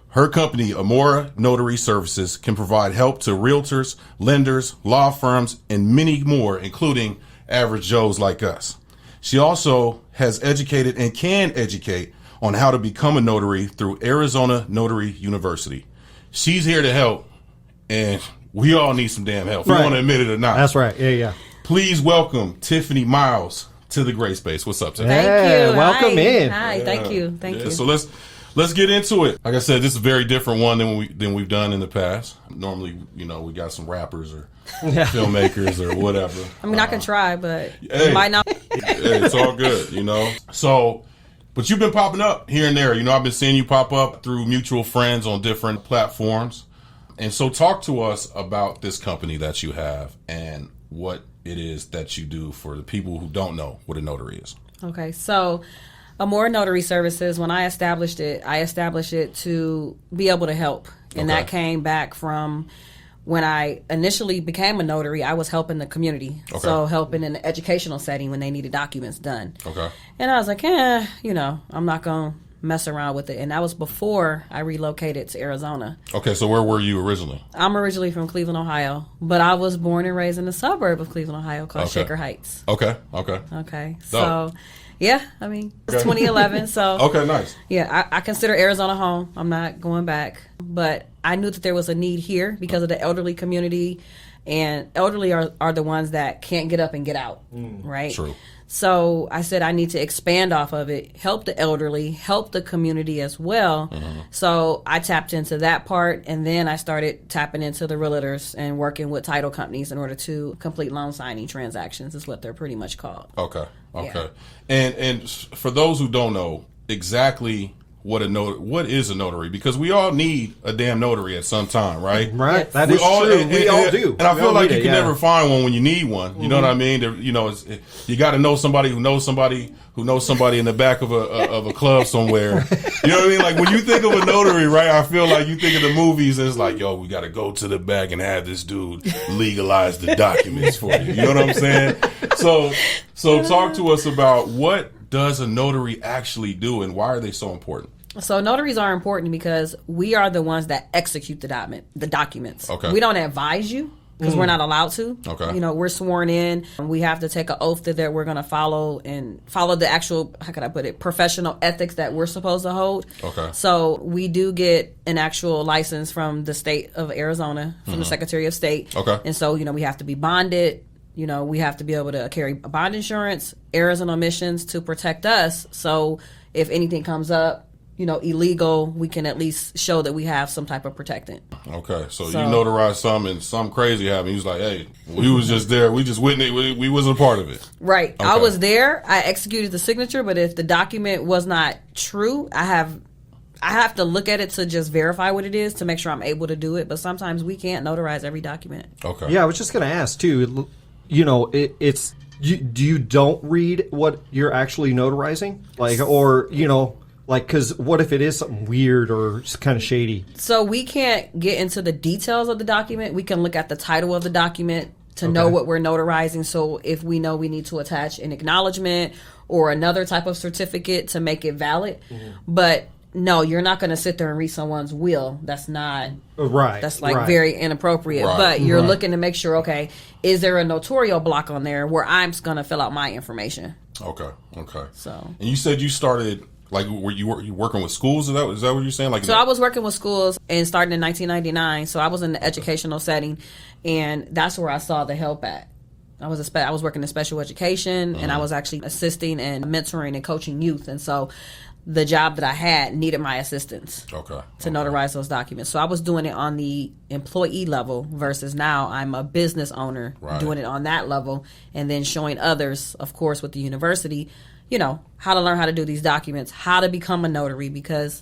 Her company, Amora Notary Services, can provide help to realtors, lenders, law firms, and many more, including average Joes like us. She also has educated and can educate on how to become a notary through Arizona Notary University. She's here to help, and we all need some damn help. Right. We want to admit it or not. That's right. Yeah. Please welcome Tiffany Miles to the Gray Space. What's up, Tiffany? Thank you. Welcome in. Hi. Thank you. Thank you. So let's get into it. Like I said, this is a very different one than we've done in the past. Normally, we got some rappers or filmmakers or whatever. I mean, I can try, but it might not. It's all good, So, but you've been popping up here and there. I've been seeing you pop up through mutual friends on different platforms. And so talk to us about this company that you have and what it is that you do for the people who don't know what a notary is. Okay, so Amora Notary Services, when I established it to be able to help. And that came back from when I initially became a notary, I was helping the community. Okay. So helping in the educational setting when they needed documents done. Okay. And I was like, I'm not going to mess around with it. And that was before I relocated to Arizona. Okay, so where were you originally? I'm originally from Cleveland, Ohio, but I was born and raised in a suburb of Cleveland, Ohio called Shaker Heights. Okay. So, yeah, I mean, it's 2011, so. Okay, nice. Yeah, I consider Arizona home. I'm not going back. But I knew that there was a need here because of the elderly community, and elderly are the ones that can't get up and get out, right? True. So I said I need to expand off of it, help the elderly, help the community as well. Mm-hmm. So I tapped into that part, and then I started tapping into the realtors and working with title companies in order to complete loan signing transactions is what they're pretty much called. Okay. Yeah. And for those who don't know exactly what is a notary, because we all need a damn notary at some time, right? Right. Yes. That is true. We all do. And I feel like you can never find one when you need one. You know what I mean? You got to know somebody who knows somebody who knows somebody in the back of a club somewhere. You know what I mean? Like when you think of a notary, right? I feel like you think of the movies and it's like, yo, we got to go to the back and have this dude legalize the documents for you. You know what I'm saying? So talk to us about what does a notary actually do and why are they so important? So notaries are important because we are the ones that execute the documents. Okay. We don't advise you because we're not allowed to. Okay. We're sworn in. We have to take an oath that we're going to follow the actual, how can I put it, professional ethics that we're supposed to hold. Okay. So we do get an actual license from the state of Arizona, from the Secretary of State. Okay. And so, we have to be bonded. We have to be able to carry bond insurance, errors and omissions to protect us. So if anything comes up, illegal, we can at least show that we have some type of protectant. Okay, so you notarized something and something crazy happened. He was like, hey, we was just there. We just witnessed. We wasn't a part of it. Right. Okay. I was there. I executed the signature, but if the document was not true, I have to look at it to just verify what it is to make sure I'm able to do it. But sometimes we can't notarize every document. Okay. Yeah, I was just going to ask, too, it's you don't read what you're actually notarizing? Because what if it is something weird or kind of shady? So we can't get into the details of the document. We can look at the title of the document to know what we're notarizing. So if we know we need to attach an acknowledgement or another type of certificate to make it valid. Mm-hmm. But no, you're not going to sit there and read someone's will. That's not right. That's very inappropriate. Right. But you're looking to make sure, okay, is there a notarial block on there where I'm going to fill out my information? Okay. So, and you said you started. Like, were you working with schools? Is that what you're saying? I was working with schools and starting in 1999. So I was in the educational setting, and that's where I saw the help at. I was working in special education, and I was actually assisting and mentoring and coaching youth. And so the job that I had needed my assistance to notarize those documents. So I was doing it on the employee level versus now I'm a business owner doing it on that level and then showing others, of course, with the university, how to learn how to do these documents, how to become a notary, because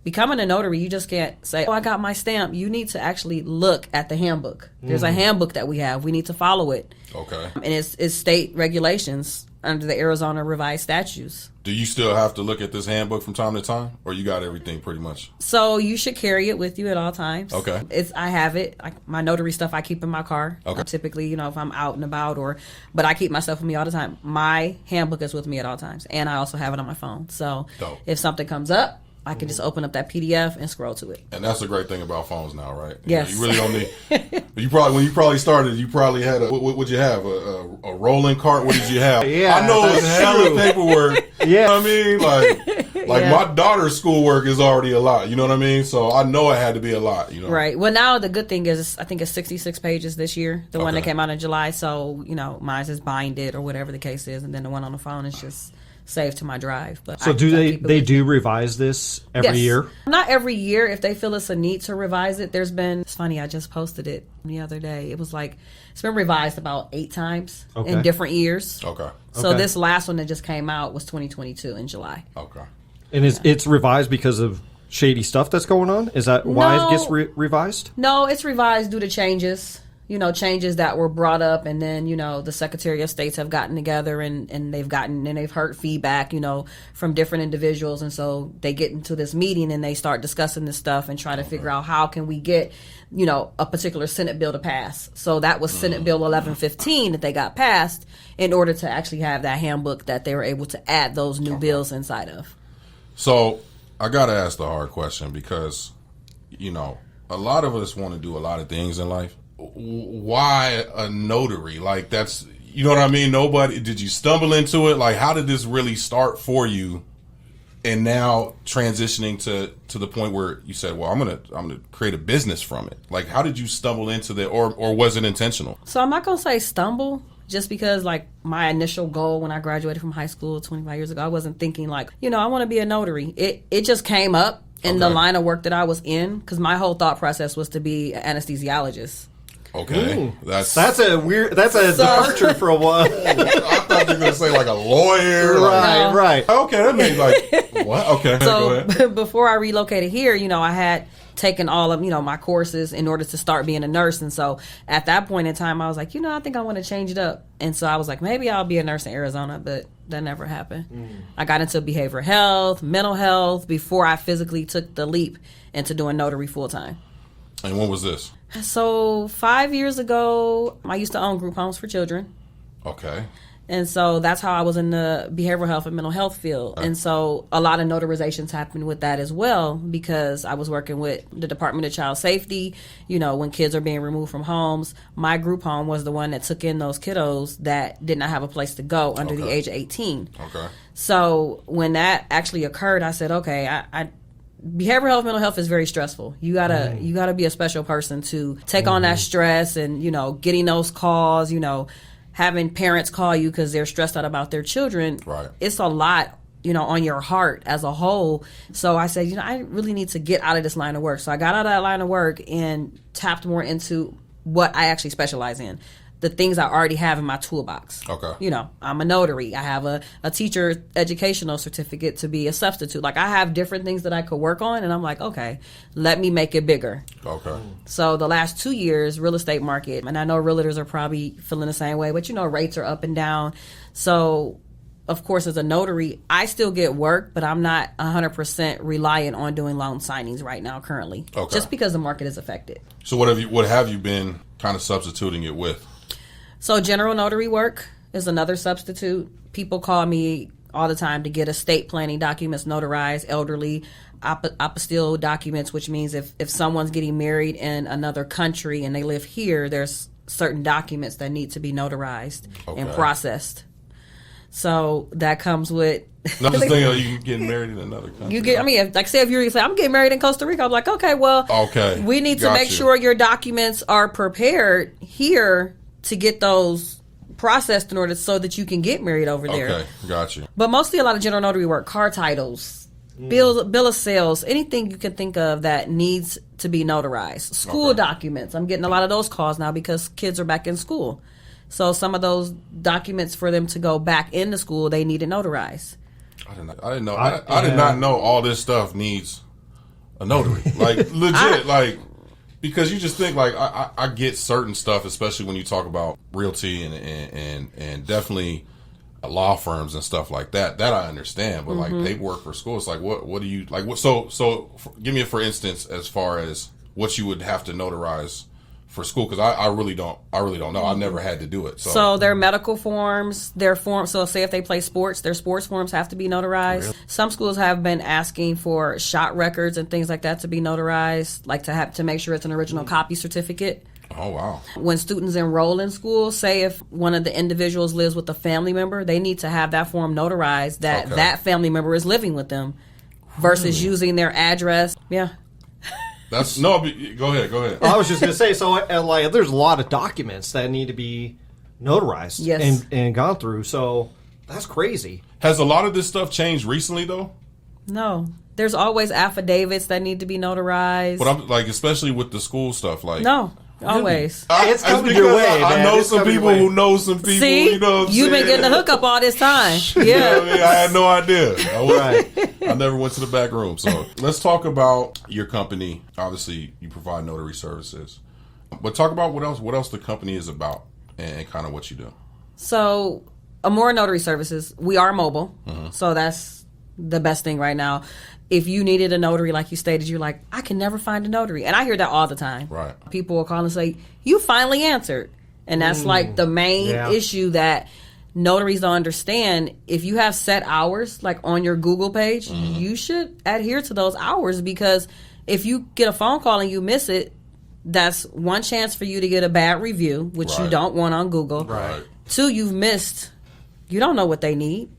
becoming a notary, you just can't say, oh, I got my stamp. You need to actually look at the handbook. There's a handbook that we have. We need to follow it. Okay. And it's state regulations under the Arizona revised statutes. Do you still have to look at this handbook from time to time, or you got everything pretty much? So you should carry it with you at all times. Okay. I have it. My notary stuff I keep in my car. Okay. Typically, if I'm out and about, but I keep my stuff with me all the time. My handbook is with me at all times, and I also have it on my phone. So if something comes up, I can just open up that PDF and scroll to it. And that's the great thing about phones now, right? Yes. You really don't need. When you probably started, you probably had what would you have? A rolling cart? What did you have? Yeah, I know it was hella paperwork. Yeah. You know what I mean? Like my daughter's schoolwork is already a lot. You know what I mean? So I know it had to be a lot. You know. Right. Well, now the good thing is I think it's 66 pages this year. The one that came out in July. So mine is binded or whatever the case is, and then the one on the phone is just saved to my drive. But so they do revise this every year? Not every year. If they feel it's a need to revise it, it's funny, I just posted it the other day. It was like it's been revised about 8 times in different years. Okay. So this last one that just came out was 2022 in July. Okay. And it's revised because of shady stuff that's going on? Is that why it gets revised? No, it's revised due to changes. Changes that were brought up, and then, the Secretary of States have gotten together and they've heard feedback, from different individuals. And so they get into this meeting and they start discussing this stuff and try to figure out how can we get, a particular Senate bill to pass. So that was Senate Bill 1115 that they got passed in order to actually have that handbook that they were able to add those new bills inside of. So I got to ask the hard question because, a lot of us want to do a lot of things in life. Why a notary? Like that's, you know what I mean? Did you stumble into it? Like how did this really start for you? And now transitioning to the point where you said, well, I'm gonna create a business from it. Like how did you stumble into that, or was it intentional? So I'm not gonna say stumble, just because like my initial goal when I graduated from high school 25 years ago, I wasn't thinking like, I want to be a notary. It just came up in the line of work that I was in, because my whole thought process was to be an anesthesiologist. Okay. Ooh, that's a departure for a while. I thought you were going to say like a lawyer. Right. Okay, that means like, what? Okay, go ahead. Before I relocated here, I had taken all of, my courses in order to start being a nurse. And so at that point in time, I was like, I think I want to change it up. And so I was like, maybe I'll be a nurse in Arizona, but that never happened. I got into behavioral health, mental health, before I physically took the leap into doing notary full time. And when was this? So 5 years ago, I used to own group homes for children. Okay. And so that's how I was in the behavioral health and mental health field. And so a lot of notarizations happened with that as well, because I was working with the Department of Child Safety. When kids are being removed from homes, my group home was the one that took in those kiddos that did not have a place to go under the age of 18. Okay. So when that actually occurred, I said, okay, behavioral health, mental health is very stressful. You gotta be a special person to take on that stress, and getting those calls, having parents call you because they're stressed out about their children. Right. It's a lot, on your heart as a whole. So I said, I really need to get out of this line of work. So I got out of that line of work and tapped more into what I actually specialize in. The things I already have in my toolbox. Okay. I'm a notary. I have a teacher educational certificate to be a substitute. Like I have different things that I could work on, and I'm like, okay, let me make it bigger. Okay. So the last 2 years, real estate market, and I know realtors are probably feeling the same way, but rates are up and down. So of course, as a notary, I still get work, but I'm not 100% reliant on doing loan signings right now currently. Okay. Just because the market is affected. So what have you been kind of substituting it with? So general notary work is another substitute. People call me all the time to get estate planning documents notarized, elderly, apostille documents, which means if someone's getting married in another country and they live here, there's certain documents that need to be notarized and processed. So that comes with... Not just thinking you getting married in another country. Like say if you're saying, I'm getting married in Costa Rica, I'm like, okay, we need to make sure your documents are prepared here to get those processed in order so that you can get married over there. Okay, got you. But mostly a lot of general notary work, car titles, bill of sales, anything you can think of that needs to be notarized. School documents. I'm getting a lot of those calls now because kids are back in school. So some of those documents for them to go back into school, they need it notarized. I didn't know. I did not know all this stuff needs a notary. Like legit, because you just think like I get certain stuff, especially when you talk about realty and definitely law firms and stuff like that. That I understand, but like paperwork for school, it's like what do you like? So give me a for instance as far as what you would have to notarize for school? Because I really don't know. I've never had to do it. So their medical forms, their forms. So say if they play sports, their sports forms have to be notarized. Really? Some schools have been asking for shot records and things like that to be notarized, like to make sure it's an original copy certificate. Oh, wow. When students enroll in school, say if one of the individuals lives with a family member, they need to have that form notarized that that family member is living with them versus using their address. Yeah. Go ahead. I was just going to say, so like, there's a lot of documents that need to be notarized and gone through. So that's crazy. Has a lot of this stuff changed recently, though? No. There's always affidavits that need to be notarized. But I'm like, especially with the school stuff, like no. Always. It's coming your way. I know some people who know some people. See? You know what I'm You've saying? been getting the hookup all this time. Yeah. You know what I mean? I had no idea. I never went to the back room. So let's talk about your company. Obviously, you provide notary services. But talk about what else the company is about and kind of what you do. So, Amora Notary Services, we are mobile. Mm-hmm. So that's the best thing right now. If you needed a notary, like you stated, you're like, I can never find a notary. And I hear that all the time. Right. People will call and say, you finally answered. And that's like the main issue that notaries don't understand. If you have set hours, like on your Google page, you should adhere to those hours, because if you get a phone call and you miss it, that's one chance for you to get a bad review, which you don't want on Google. Right. 2, you've missed. You don't know what they need.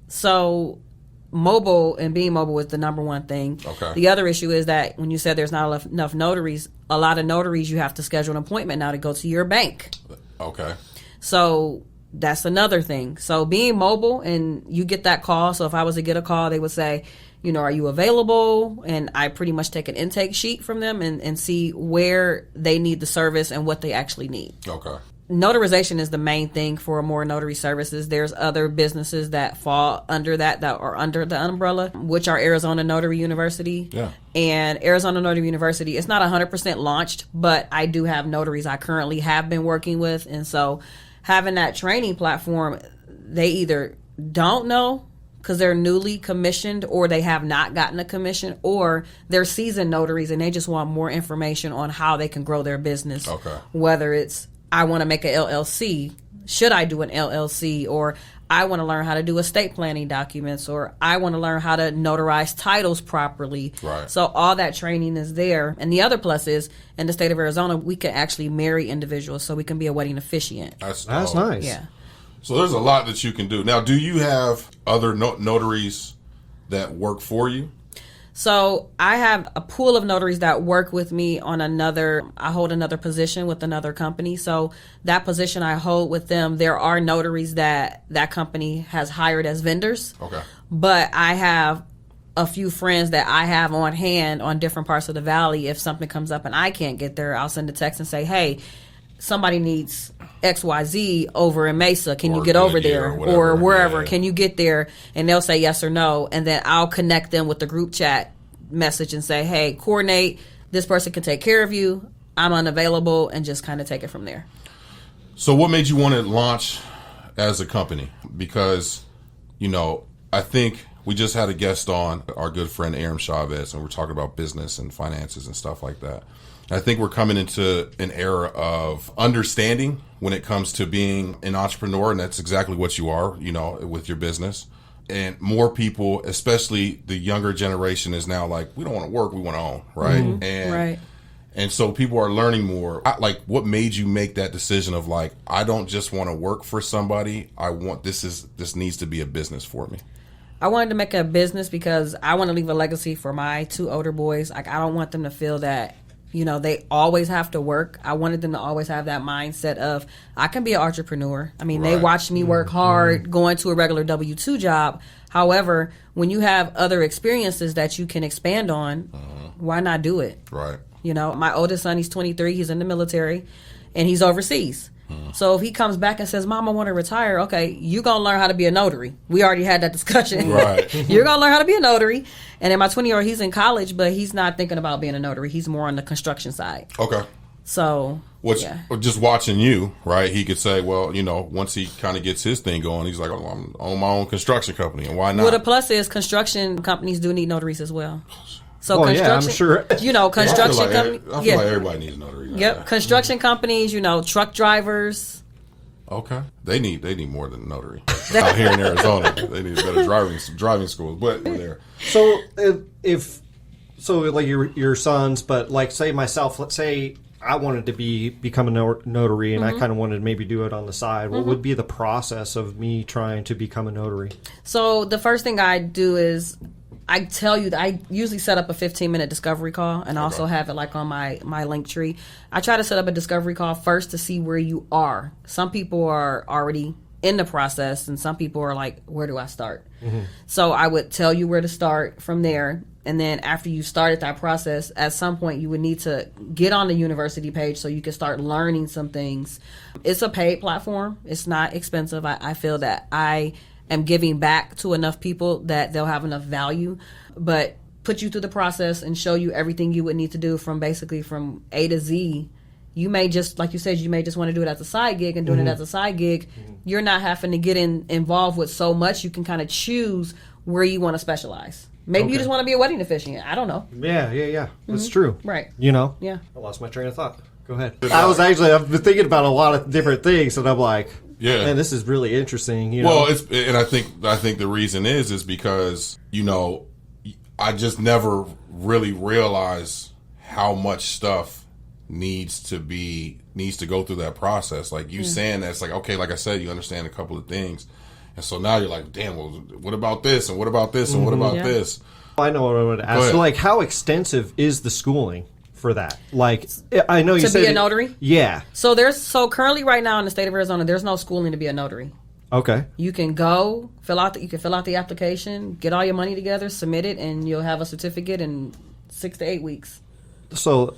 So mobile and being mobile is the number one thing. Okay. The other issue is that when you said there's not enough notaries, a lot of notaries, you have to schedule an appointment now to go to your bank. Okay. So that's another thing. So being mobile and you get that call. So if I was to get a call, they would say, you know, are you available? And I pretty much take an intake sheet from them and see where they need the service and what they actually need. Okay. Notarization is the main thing for Amora Notary Services. There's other businesses that fall under that are under the umbrella, which are Arizona Notary University. Yeah. And Arizona Notary University, it's not 100% launched, but I do have notaries I currently have been working with. And so having that training platform, they either don't know because they're newly commissioned, or they have not gotten a commission, or they're seasoned notaries and they just want more information on how they can grow their business. Okay. Whether it's, I want to make an LLC. Should I do an LLC? Or I want to learn how to do estate planning documents, or I want to learn how to notarize titles properly. Right. So all that training is there. And the other plus is, in the state of Arizona, we can actually marry individuals, so we can be a wedding officiant. That's nice. Yeah. So there's a lot that you can do. Now, do you have other notaries that work for you? So I have a pool of notaries that work with me on I hold another position with another company. So that position I hold with them, there are notaries that company has hired as vendors. Okay. But I have a few friends that I have on hand on different parts of the valley. If something comes up and I can't get there, I'll send a text and say, hey, somebody needs XYZ over in Mesa. Can you get over there? Or wherever. Yeah. Can you get there? And they'll say yes or no. And then I'll connect them with the group chat message and say, hey, coordinate. This person can take care of you. I'm unavailable, and just kind of take it from there. So what made you want to launch as a company? Because, you know, I think we just had a guest on, our good friend Aaron Chavez, and we're talking about business and finances and stuff like that. I think we're coming into an era of understanding when it comes to being an entrepreneur, and that's exactly what you are, you know, with your business. And more people, especially the younger generation, is now like, we don't want to work, we want to own, right? Mm-hmm. And so people are learning more. Like, what made you make that decision of like, I don't just want to work for somebody, I want this needs to be a business for me? I wanted to make a business because I want to leave a legacy for my 2 older boys. Like, I don't want them to feel that, you know, they always have to work. I wanted them to always have that mindset of, I can be an entrepreneur. I mean, They watched me work hard going to a regular W-2 job. However, when you have other experiences that you can expand on, why not do it? Right. You know, my oldest son, he's 23. He's in the military, and he's overseas. So if he comes back and says, Mom, I want to retire, okay, you're going to learn how to be a notary. We already had that discussion. Right. You're going to learn how to be a notary. And then my 20-year-old, he's in college, but he's not thinking about being a notary. He's more on the construction side. Okay. So, just watching you, right, he could say, well, you know, once he kind of gets his thing going, he's like, oh, I'm on my own construction company, and why not? Well, the plus is construction companies do need notaries as well. So construction, I'm sure. Construction companies. I feel like everybody needs a notary. Yep, construction companies. Truck drivers. Okay, they need more than a notary out here in Arizona. They need better driving schools. But there. So like your sons, but like say myself, let's say I wanted to become a notary, and I kind of wanted to maybe do it on the side. What would be the process of me trying to become a notary? So the first thing I do is I tell you that I usually set up a 15-minute discovery call, and also have it like on my link tree. I try to set up a discovery call first to see where you are. Some people are already in the process, and some people are like, where do I start? So I would tell you where to start from there. And then after you started that process, at some point you would need to get on the university page so you can start learning some things. It's a paid platform. It's not expensive. I feel that I am giving back to enough people that they'll have enough value, but put you through the process and show you everything you would need to do from A to Z. You may just, like you said, want to do it as a side gig, and doing it as a side gig, you're not having to get involved with so much. You can kind of choose where you want to specialize. Maybe you just want to be a wedding officiant. I don't know. Yeah. That's true. Right. Yeah. I lost my train of thought. Go ahead. I've been thinking about a lot of different things, and I'm like, man, this is really interesting. Well, and I think the reason is because I just never really realized how much stuff needs to go through that process. Like you saying that, it's like, okay, like I said, you understand a couple of things. And so now you're like, damn, well, what about this? And what about this? And what about this? I know what I would ask. So, like, how extensive is the schooling for that? Like, I know you said... To be a notary? Yeah. So currently right now in the state of Arizona, there's no schooling to be a notary. Okay. You can go, fill out the application, get all your money together, submit it, and you'll have a certificate in 6 to 8 weeks. So...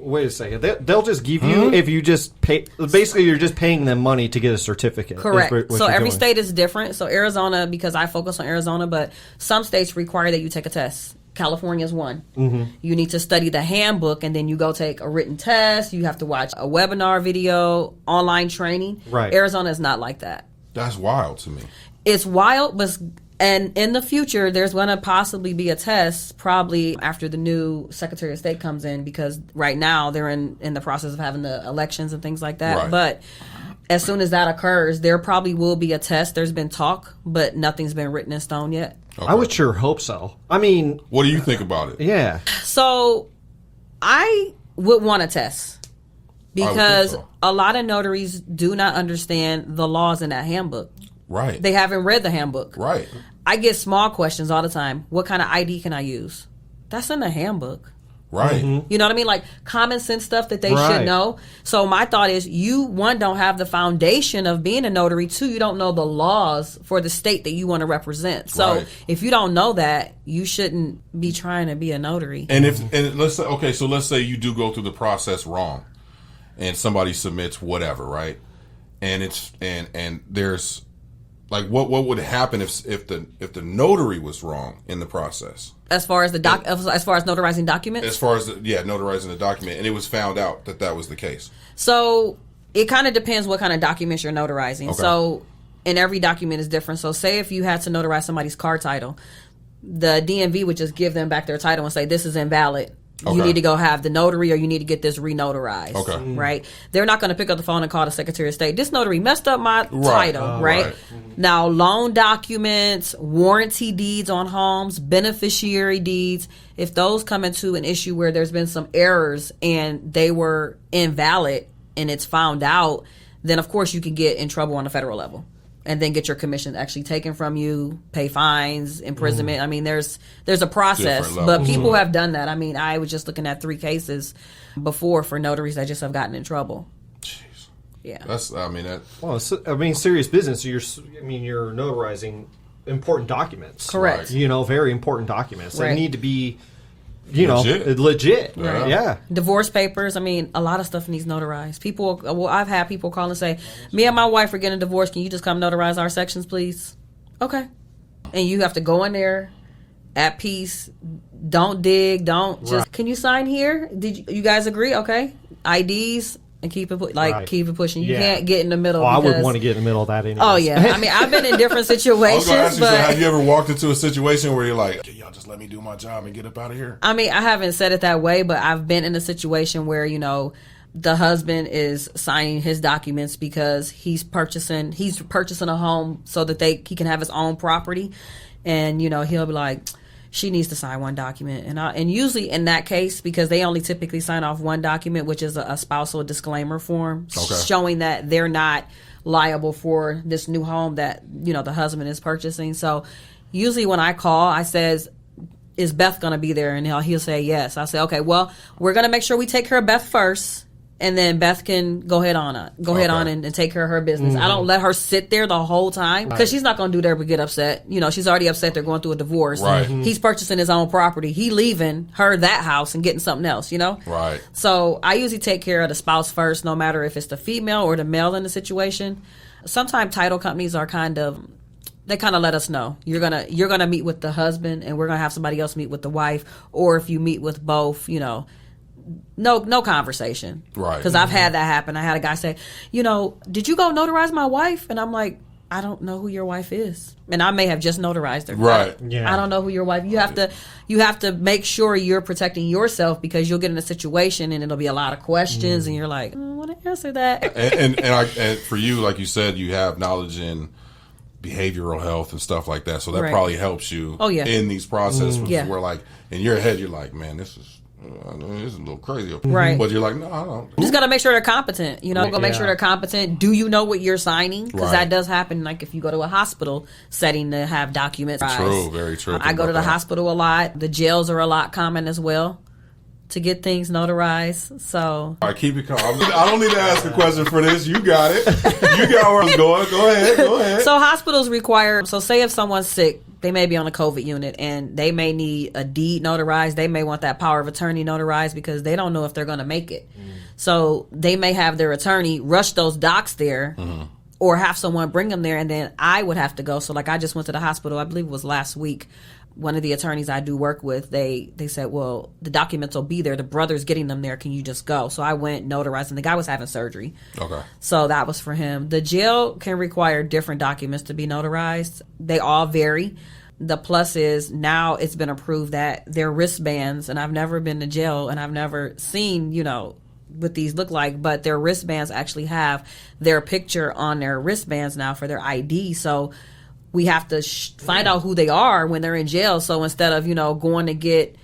Wait a second. They'll just give you if you just pay. Basically, you're just paying them money to get a certificate. Correct. So every state is different. So Arizona, because I focus on Arizona, but some states require that you take a test. California is one. You need to study the handbook, and then you go take a written test. You have to watch a webinar video, online training. Right. Arizona is not like that. That's wild to me. It's wild, and in the future, there's going to possibly be a test probably after the new Secretary of State comes in, because right now they're in the process of having the elections and things like that. Right. But as soon as that occurs, there probably will be a test. There's been talk, but nothing's been written in stone yet. Okay. I would sure hope so. I mean... What do you think about it? Yeah. So I would want a test, because a lot of notaries do not understand the laws in that handbook. Right. They haven't read the handbook. Right. I get small questions all the time. What kind of ID can I use? That's in the handbook. Right. You know what I mean? Like common sense stuff that they should know. So my thought is, you, one, don't have the foundation of being a notary. Two, you don't know the laws for the state that you want to represent. So if you don't know that, you shouldn't be trying to be a notary. And let's say you do go through the process wrong, and somebody submits whatever, right? And it's and there's like what would happen if the notary was wrong in the process? As far as as far as notarizing documents? As far as notarizing the document, and it was found out that was the case. So it kind of depends what kind of documents you're notarizing. Okay. So and every document is different. So say if you had to notarize somebody's car title, the DMV would just give them back their title and say, this is invalid. Okay. You need to go have the notary, or you need to get this re-notarized. Okay. Right? They're not going to pick up the phone and call the Secretary of State. This notary messed up my title, right? Now, loan documents, warranty deeds on homes, beneficiary deeds, if those come into an issue where there's been some errors and they were invalid and it's found out, then of course you can get in trouble on the federal level. And then get your commission actually taken from you, pay fines, imprisonment. I mean, there's a process, but people have done that. I mean, I was just looking at 3 cases before for notaries that just have gotten in trouble. Jeez. Yeah. Well, serious business. You're notarizing important documents. Correct. Very important documents. They need to be legit. Right. Yeah. Divorce papers. I mean, a lot of stuff needs notarized. I've had people call and say, me and my wife are getting a divorce. Can you just come notarize our sections, please? Okay. And you have to go in there at peace. Don't dig. Don't just, can you sign here? Did you guys agree? Okay. IDs. and keep it keep it pushing. You can't get in the middle. I wouldn't want to get in the middle of that anyway. Oh yeah, I mean, I've been in different situations. I was ask you, but so have you ever walked into a situation where you're like, okay, y'all just let me do my job and get up out of here? I mean, I haven't said it that way, but I've been in a situation where the husband is signing his documents because he's purchasing a home so that he can have his own property, and he'll be like, she needs to sign one document, and usually in that case, because they only typically sign off one document, which is a spousal disclaimer form, showing that they're not liable for this new home that the husband is purchasing. So usually when I call, I says, is Beth going to be there? And he'll say yes. I say, okay, well, we're going to make sure we take care of Beth first, and then Beth can go ahead on and take care of her business. I don't let her sit there the whole time because she's not going to do that but get upset. She's already upset. They're going through a divorce. Right. He's purchasing his own property. He leaving her that house and getting something else, Right. So I usually take care of the spouse first, no matter if it's the female or the male in the situation. Sometimes title companies are they kind of let us know you're gonna meet with the husband and we're gonna have somebody else meet with the wife, or if you meet with both, no conversation. Right. Because I've had that happen. I had a guy say, did you go notarize my wife? And I'm like, I don't know who your wife is. And I may have just notarized her. Right. Yeah. I don't know who your wife. You have to make sure you're protecting yourself, because you'll get in a situation and it'll be a lot of questions and you're like, I don't want to answer that. And for you, like you said, you have knowledge in behavioral health and stuff like that. So that probably helps you in these processes where, like, in your head, you're like, man, this is a little crazy. Right. But you're like, no, I don't. You just got to make sure they're competent. Make sure they're competent. Do you know what you're signing? Because that does happen. Like if you go to a hospital setting to have documents. True, very true. I go to the hospital a lot. The jails are a lot common as well to get things notarized. So all right, keep it calm. I don't need to ask a question for this. You got it. You got where I'm going. Go ahead. So hospitals require, say if someone's sick, they may be on a COVID unit and they may need a deed notarized. They may want that power of attorney notarized because they don't know if they're going to make it. So they may have their attorney rush those docs there or have someone bring them there, and then I would have to go. So like I just went to the hospital, I believe it was last week. One of the attorneys I do work with, they said, well, the documents will be there. The brother's getting them there. Can you just go? So I went, notarized, and the guy was having surgery. Okay. So that was for him. The jail can require different documents to be notarized. They all vary. The plus is now it's been approved that their wristbands, and I've never been to jail and I've never seen, what these look like, but their wristbands actually have their picture on their wristbands now for their ID. So we have to find out who they are when they're in jail. So instead of, going to get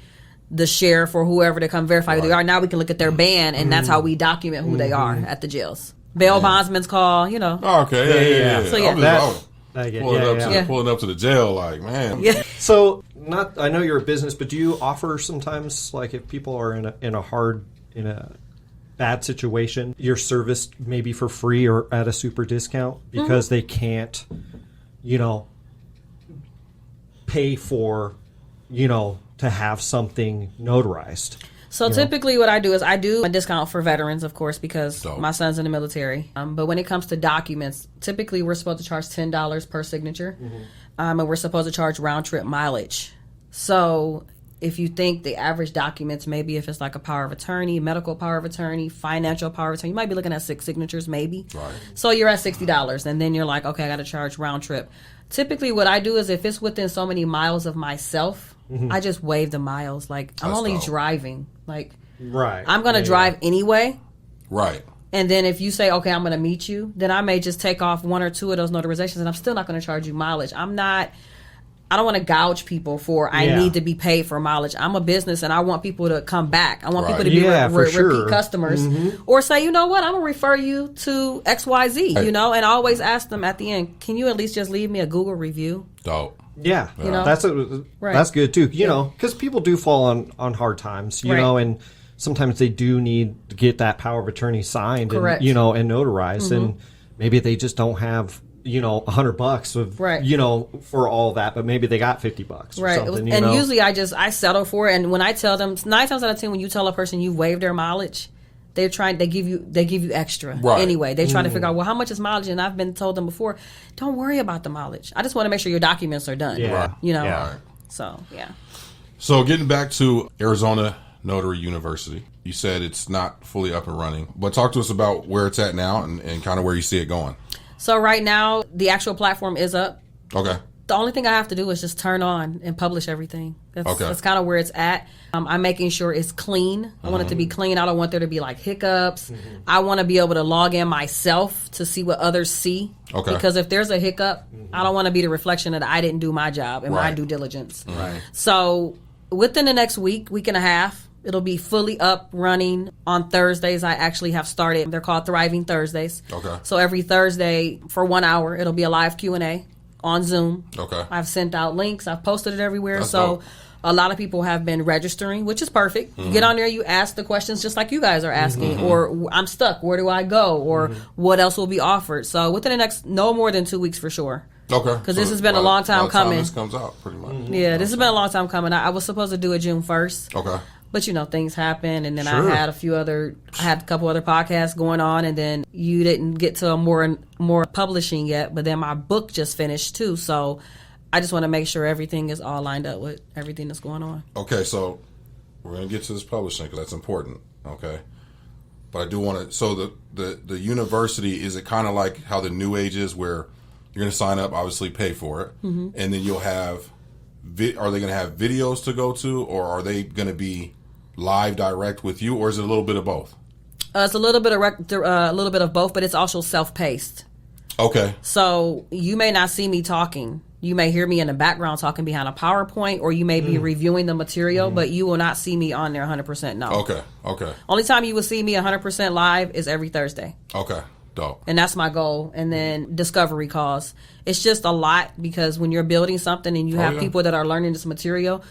the sheriff or whoever to come verify who they are, now we can look at their band, and that's how we document who they are at the jails. Bail bondsman's call, Oh, okay. Yeah. So yeah. Pulling up to the jail, like, man. Yeah. So I know you're a business, but do you offer sometimes, like if people are in a bad situation, your service maybe for free or at a super discount because they can't pay for, to have something notarized? So typically what I do is I do a discount for veterans, of course, because my son's in the military. But when it comes to documents, typically we're supposed to charge $10 per signature. And we're supposed to charge round trip mileage. So if you think the average documents, maybe if it's like a power of attorney, medical power of attorney, financial power of attorney, you might be looking at 6 signatures maybe. Right. So you're at $60, and then you're like, okay, I got to charge round trip. Typically what I do is if it's within so many miles of myself, I just waive the miles. Like I'm only driving. Like I'm going to drive anyway. Right. And then if you say, okay, I'm going to meet you, then I may just take off 1 or 2 of those notarizations, and I'm still not going to charge you mileage. I don't want to gouge people for I need to be paid for mileage. I'm a business and I want people to come back. I want people to be repeat customers. Or say, you know what, I'm going to refer you to XYZ, and I always ask them at the end, can you at least just leave me a Google review? Dope. Yeah. That's good too. Because people do fall on hard times, and sometimes they do need to get that power of attorney signed and notarized, and maybe they just don't have $100 of for all that, but maybe they got $50 or something. And usually I settle for it. And when I tell them, 9 times out of 10, when you tell a person you've waived their mileage, they give you extra anyway. They try to figure out, well, how much is mileage? And I've been told them before, don't worry about the mileage. I just want to make sure your documents are done. So getting back to Arizona Notary University, you said it's not fully up and running, but talk to us about where it's at now and kind of where you see it going. So right now, the actual platform is up. Okay. The only thing I have to do is just turn on and publish everything. That's kind of where it's at. I'm making sure it's clean. I want it to be clean. I don't want there to be like hiccups. I want to be able to log in myself to see what others see. Okay. Because if there's a hiccup, I don't want to be the reflection that I didn't do my job and my due diligence. Right. So within the next week and a half, it'll be fully up running. On Thursdays, I actually have started. They're called Thriving Thursdays. Okay. So every Thursday for 1 hour, it'll be a live Q&A on Zoom. Okay. I've sent out links. I've posted it everywhere. That's dope. A lot of people have been registering, which is perfect. You get on there, you ask the questions just like you guys are asking, or I'm stuck, where do I go, or what else will be offered. So within the next, no more than 2 weeks for sure. Okay. Because this has been a long time coming. This comes out pretty much. Yeah, this has been a long time coming. I was supposed to do it June 1st. Okay. But, you know, things happen, and then I had I had a couple other podcasts going on, and then you didn't get to a more publishing yet, but then my book just finished, too, so I just want to make sure everything is all lined up with everything that's going on. Okay, so we're going to get to this publishing, because that's important, okay? But I do want to, so the university, is it kind of like how the New Age is, where you're going to sign up, obviously pay for it, and then you'll have, are they going to have videos to go to, or are they going to be live direct with you, or is it a little bit of both? It's a little bit of both, but it's also self-paced. Okay. So you may not see me talking. You may hear me in the background talking behind a PowerPoint, or you may be reviewing the material, but you will not see me on there 100%. No. Okay. Okay. Only time you will see me 100% live is every Thursday. Okay. Dope. And that's my goal. And then discovery calls. It's just a lot, because when you're building something and you have people that are learning this material,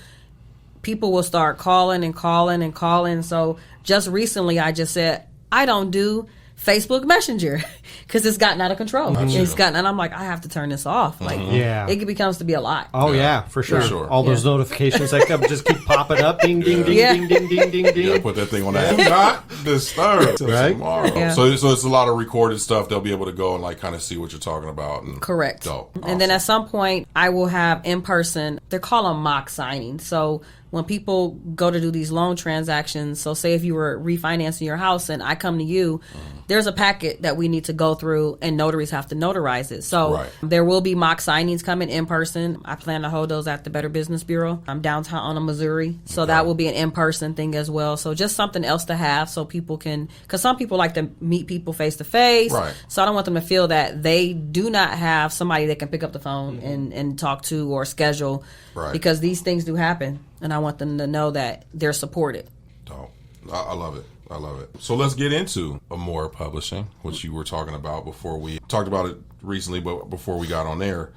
people will start calling and calling and calling. So just recently I just said, I don't do Facebook Messenger because it's gotten out of control. And I'm like, I have to turn this off. Like, it becomes to be a lot. Oh yeah, for sure. All those notifications that come just keep popping up. Ding, ding, ding, ding, ding, ding, ding, ding. Yeah, put that thing on that. Do not disturb till tomorrow. Yeah. So it's a lot of recorded stuff. They'll be able to go and like kind of see what you're talking about. And correct. Dope. Awesome. And then at some point I will have in person. They're called them mock signings. So when people go to do these loan transactions, so say if you were refinancing your house and I come to you, there's a packet that we need to go through and notaries have to notarize it. So there will be mock signings coming in person. I plan to hold those at the Better Business Bureau. I'm downtown on Missouri. So that will be an in-person thing as well. So just something else to have so people can, because some people like to meet people face to face. So I don't want them to feel that they do not have somebody that can pick up the phone and talk to or schedule, because these things do happen. And I want them to know that they're supported. Oh, I love it. I love it. So let's get into more publishing, which you were talking about before we talked about it recently, but before we got on air.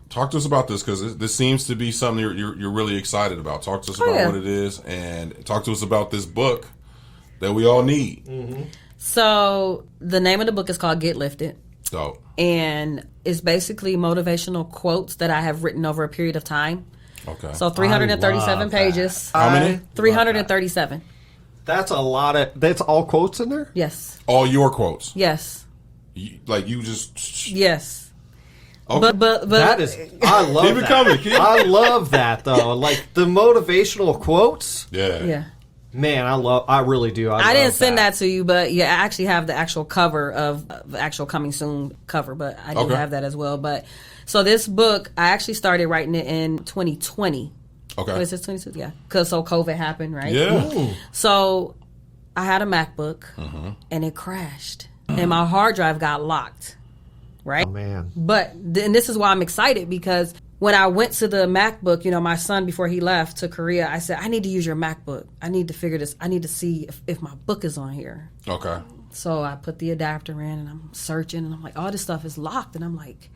Talk to us about this, because this seems to be something you're really excited about. Talk to us about what it is, and talk to us about this book that we all need. So the name of the book is called Get Lifted. Dope. And it's basically motivational quotes that I have written over a period of time. Okay. So 337 pages. How many? 337. That's a lot of. That's all quotes in there? Yes. All your quotes? Yes. You just. Yes. Okay. But that is. I love Keep it coming. I love that though. Like the motivational quotes. Yeah. Yeah. Man, I really do. I didn't send that to you, but I actually have the actual cover of the actual coming soon cover, but I do have that as well. But so this book, I actually started writing it in 2020. Okay. What is it, 22? Yeah. Because COVID happened, right? Yeah. Ooh. So I had a MacBook and it crashed and my hard drive got locked, right? Oh, man. But and this is why I'm excited, because when I went to the MacBook, my son, before he left to Korea, I said, I need to use your MacBook. I need to figure this. I need to see if my book is on here. Okay. So I put the adapter in and I'm searching and I'm like, all this stuff is locked. And I'm like,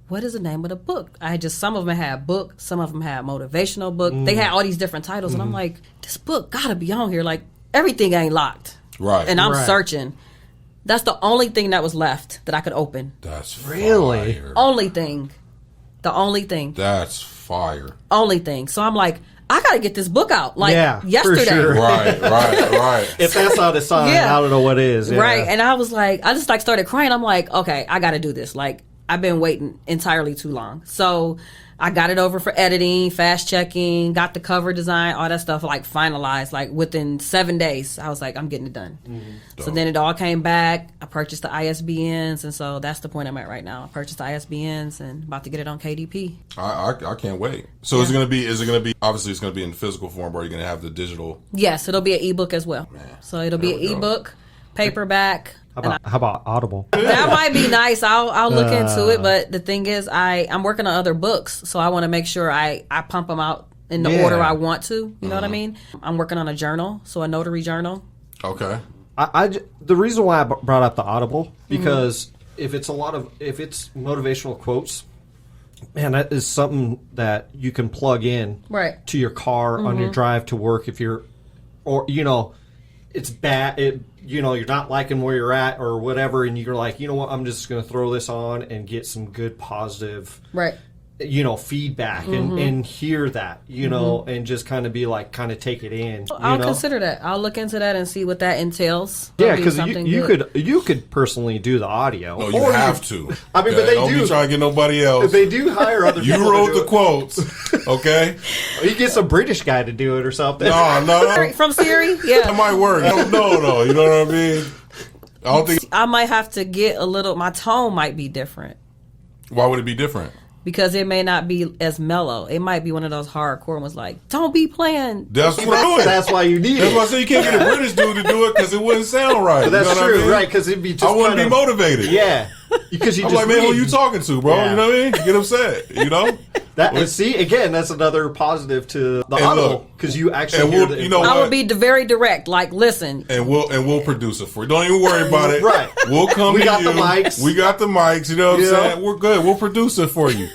what is the name of the book? Some of them had book, some of them had motivational book. They had all these different titles. And I'm like, this book gotta be on here. Like, everything ain't locked. Right. And I'm searching. That's the only thing that was left that I could open. That's really fire. Only thing. The only thing. That's fire. Only thing. So I'm like, I got to get this book out. Like, yesterday. For sure. Right. If that's not a sign, I don't know what is. Yeah. Right. And I was like, I just started crying. I'm like, okay, I got to do this. Like, I've been waiting entirely too long. So I got it over for editing, fast checking, got the cover design, all that stuff like finalized. Like within 7 days, I was like, I'm getting it done. So then it all came back. I purchased the ISBNs, and so that's the point I'm at right now. I purchased the ISBNs and about to get it on KDP. I can't wait. So is it gonna be obviously it's gonna be in physical form, or are you gonna have the digital? Yes, it'll be an ebook as well. Man, so it'll be an ebook, paperback. How about Audible? That might be nice. I'll look into it, but the thing is, I'm working on other books, so I want to make sure I pump them out in the order I want to. You know what I mean? I'm working on a journal, so a notary journal. Okay. The reason why I brought up the Audible, because if it's motivational quotes, man, that is something that you can plug in to your car on your drive to work. If you're, or it's bad. You're not liking where you're at or whatever, and you're like, you know what, I'm just going to throw this on and get some good positive, feedback and hear that, and just kind of be like, kind of take it in. I'll consider that. I'll look into that and see what that entails. Yeah, because you could personally do the audio. No, you have to. I mean, but they don't be trying to get nobody else. They do hire other people. You wrote the quotes, okay? You get some British guy to do it or something. No. From Siri? Yeah. That might work. No, you know what I mean? I don't think. I might have to get my tone might be different. Why would it be different? Because it may not be as mellow. It might be one of those hardcore ones like, don't be playing. That's what I'm doing. That's why you need it. That's why I say you can't get a British dude to do it because it wouldn't sound right. But that's true, right? Because it'd be just I wouldn't be motivated. Yeah. Because I'm like, man, who you talking to, bro? Yeah. You know what I mean? Get upset, see, again, that's another positive to the Audible, because you actually hear I will be very direct, like, listen. And we'll produce it for you. Don't even worry about it. Right. We'll come We got the mics. We got the mics, you know what I'm saying? We're good. We'll produce it for you.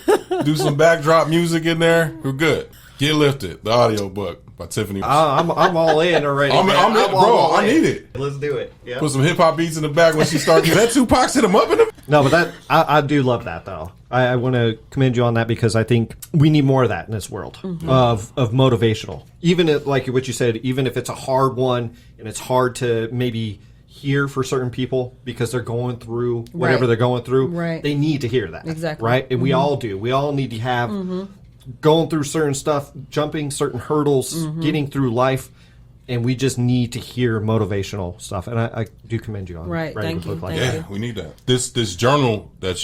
Do some backdrop music in there. We're good. Get Lifted, the audiobook by Tiffany. I'm all in already. I'm bro, I need it. Let's do it. Yeah. Put some hip hop beats in the back when she starts. That Tupac hit him up in the. No, but I do love that though. I want to commend you on that, because I think we need more of that in this world of motivational. Even like what you said, even if it's a hard one and it's hard to maybe hear for certain people because they're going through whatever they're going through, they need to hear that. Exactly. Right? And we all do. We all need to have going through certain stuff, jumping certain hurdles, getting through life. And we just need to hear motivational stuff, and I do commend you on Thank you. Yeah, we need that. This journal that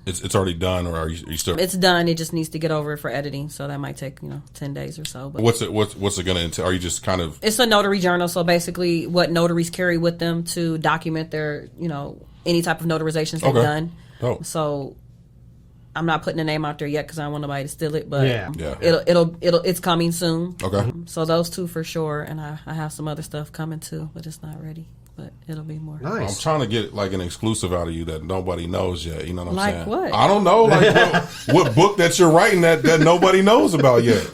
it's already done, or are you still? It's done. It just needs to get over for editing, so that might take 10 days or so. But what's it going to entail? Are you just kind of? It's a notary journal, so basically, what notaries carry with them to document their any type of notarizations they've done. Oh. So I'm not putting a name out there yet because I don't want nobody to steal it, but it's coming soon. Okay. So those two for sure, and I have some other stuff coming too, but it's not ready. But it'll be more. Nice. I'm trying to get like an exclusive out of you that nobody knows yet. You know what I'm saying? Like what? I don't know. Like what book that you're writing that nobody knows about yet?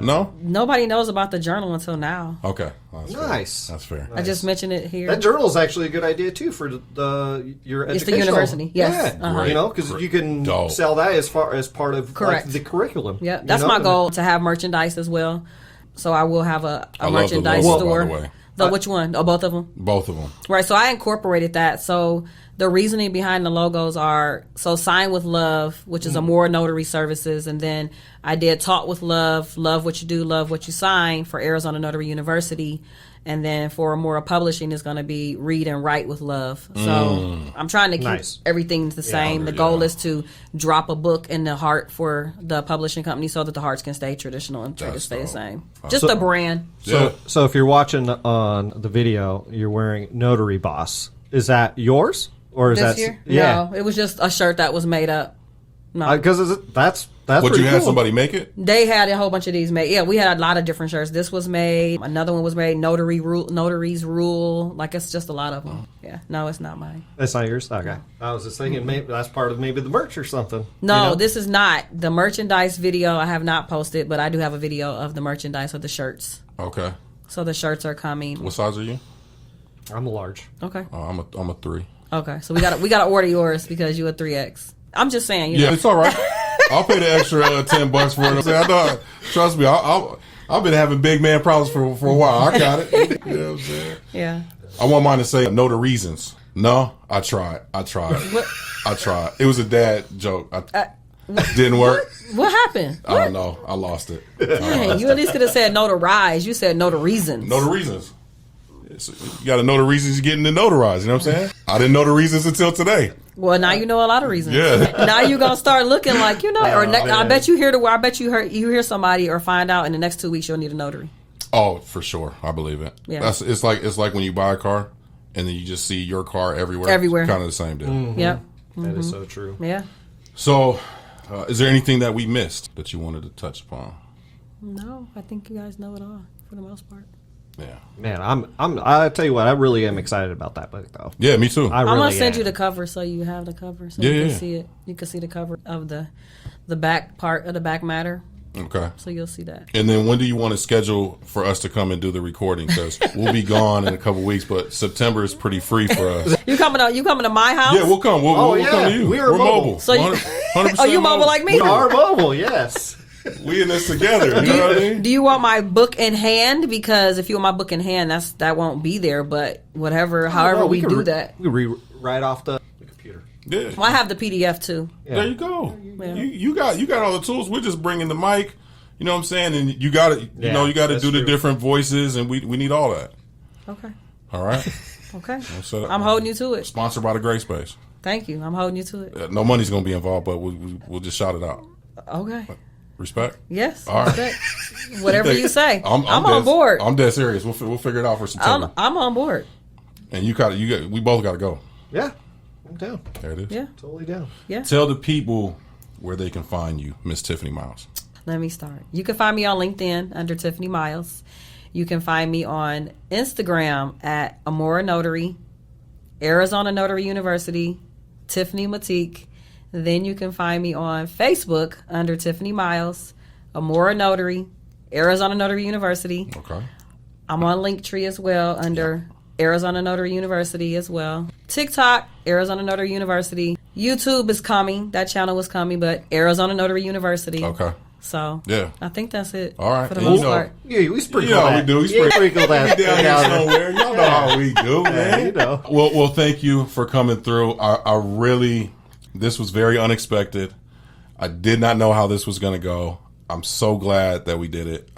No? Nobody knows about the journal until now. Okay. That's nice. Fair. That's fair. I just mentioned it here. That journal is actually a good idea too for your education. It's the university. Yes. Yeah. Because you can sell that as part of the curriculum. Yeah. That's my goal, to have merchandise as well. So I will have a merchandise store. By the way. Which one? Oh, both of them? Both of them. Right. So I incorporated that. So the reasoning behind the logos are, Sign with Love, which is a more notary services. And then I did Talk with Love, Love What You Do, Love What You Sign for Arizona Notary University. And then for more publishing is going to be Read and Write with Love. So I'm trying to keep everything the same. The goal is to drop a book in the heart for the publishing company so that the hearts can stay traditional and try to stay the same. Just a brand. So if you're watching on the video, you're wearing Notary Boss. Is that yours? Or is this that year? Yeah. No, it was just a shirt that was made up. No. Because that's what you had cool. somebody make it? They had a whole bunch of these made. Yeah, we had a lot of different shirts. This was made. Another one was made. Notaries rule. Like, it's just a lot of them. Yeah. No, it's not mine. That's not yours? Okay. I was just thinking maybe that's part of maybe the merch or something. No, this is not. The merchandise video I have not posted, but I do have a video of the merchandise of the shirts. Okay. So the shirts are coming. What size are you? I'm a large. Okay. I'm a 3. Okay. So we gotta order yours because you a 3X. I'm just saying. You know. It's all right. I'll pay the extra $10 for it. I know, trust me, I've been having big man problems for a while. I got it. You know what I'm saying? Yeah. I want mine to say Notarized. No, I tried. I tried. It was a dad joke. Didn't work. What happened? I don't know. I lost it. Dang, you at least could have said notarized. You said notarizens. Notarizens. You got to know the reasons you're getting the notarized. You know what I'm saying? I didn't know the reasons until today. Well, now you know a lot of reasons. Yeah. Now you're gonna start looking like I bet you hear somebody or find out in the next 2 weeks you'll need a notary. Oh, for sure. I believe it. Yeah. It's like when you buy a car and then you just see your car everywhere. Everywhere. Kind of the same deal. Mm-hmm. Yep. That is so true. Yeah. So, is there anything that we missed that you wanted to touch upon? No, I think you guys know it all for the most part. Yeah. Man, I tell you what, I really am excited about that book though. Yeah, me too. I'm gonna send you the cover so you have the cover so you can see it. You can see the cover of the back part of the back matter. Okay. So you'll see that. And then when do you want to schedule for us to come and do the recording? Because we'll be gone in a couple weeks, but September is pretty free for us. You coming to my house? Yeah, we'll come. We'll come to you. We're mobile. So 100% oh, you mobile like me? We are mobile, yes. We in this together. You know what I mean? Do you want my book in hand? Because if you want my book in hand, that won't be there. But however we do that, we rewrite off the computer. Yeah. Well, I have the PDF too. Yeah. There you go. Yeah. You got all the tools. We're just bringing the mic. You know what I'm saying? And you got to you got to do the different voices, and we need all that. Okay. All right. Okay. I'm holding you to it. Sponsored by the Gray Space. Thank you. I'm holding you to it. No money's gonna be involved, but we'll just shout it out. Okay. Respect. Yes. All right. Respect. Whatever you say. I'm on board. I'm dead serious. We'll figure it out for September. I'm on board. And we both got to go. Yeah. I'm down. There it is. Yeah. Totally down. Yeah. Tell the people where they can find you, Miss Tiffany Miles. Let me start. You can find me on LinkedIn under Tiffany Miles. You can find me on Instagram at Amora Notary, Arizona Notary University, Tiffany Matique. Then you can find me on Facebook under Tiffany Miles, Amora Notary, Arizona Notary University. Okay. I'm on Linktree as well under Arizona Notary University as well. TikTok, Arizona Notary University. YouTube is coming. That channel was coming, but Arizona Notary University. Okay. So yeah, I think that's it. All right. For the most part. Yeah, we sprinkle that. We do. We sprinkle that down here somewhere. Y'all know how we do, man. Yeah, you know. Well, thank you for coming through. I really, this was very unexpected. I did not know how this was going to go. I'm so glad that we did it.